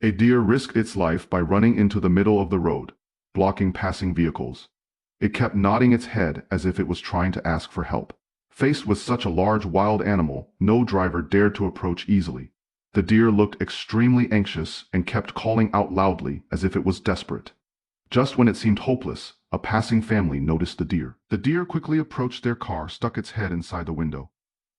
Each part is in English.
A deer risked its life by running into the middle of the road, blocking passing vehicles. It kept nodding its head as if it was trying to ask for help. Faced with such a large wild animal, no driver dared to approach easily. The deer looked extremely anxious and kept calling out loudly as if it was desperate. Just when it seemed hopeless, a passing family noticed the deer. The deer quickly approached their car, stuck its head inside the window,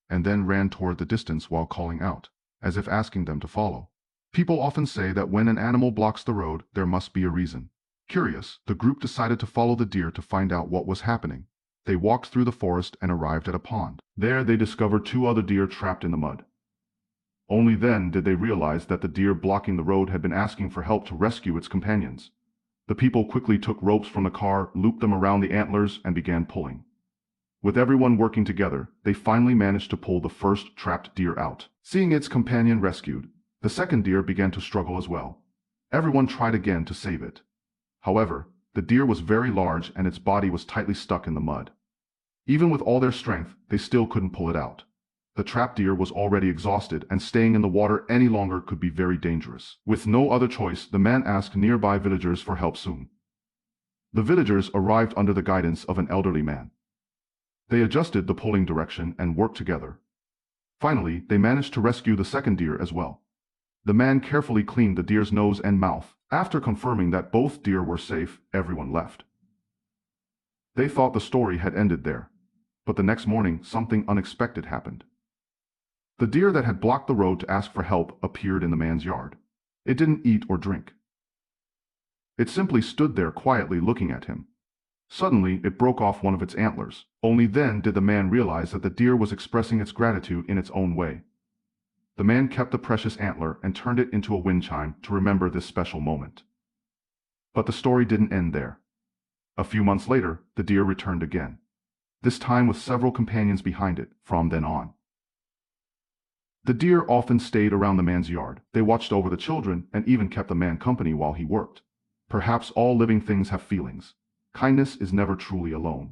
and then ran toward the distance while calling out, as if asking them to follow. People often say that when an animal blocks the road, there must be a reason. Curious, the group decided to follow the deer to find out what was happening. They walked through the forest and arrived at a pond. There they discovered two other deer trapped in the mud. Only then did they realize that the deer blocking the road had been asking for help to rescue its companions. The people quickly took ropes from the car, looped them around the antlers, and began pulling. With everyone working together, they finally managed to pull the first trapped deer out. Seeing its companion rescued, the second deer began to struggle as well. Everyone tried again to save it. However, the deer was very large and its body was tightly stuck in the mud. Even with all their strength, they still couldn't pull it out. The trapped deer was already exhausted, and staying in the water any longer could be very dangerous. With no other choice, the man asked nearby villagers for help soon. The villagers arrived under the guidance of an elderly man. They adjusted the pulling direction and worked together. Finally, they managed to rescue the second deer as well. The man carefully cleaned the deer's nose and mouth. After confirming that both deer were safe, everyone left. They thought the story had ended there. But the next morning, something unexpected happened. The deer that had blocked the road to ask for help appeared in the man's yard. It didn't eat or drink. It simply stood there quietly looking at him. Suddenly, it broke off one of its antlers. Only then did the man realize that the deer was expressing its gratitude in its own way. The man kept the precious antler and turned it into a wind chime to remember this special moment. But the story didn't end there. A few months later, the deer returned again. This time with several companions behind it from then on. The deer often stayed around the man's yard. They watched over the children and even kept the man company while he worked. Perhaps all living things have feelings. Kindness is never truly alone.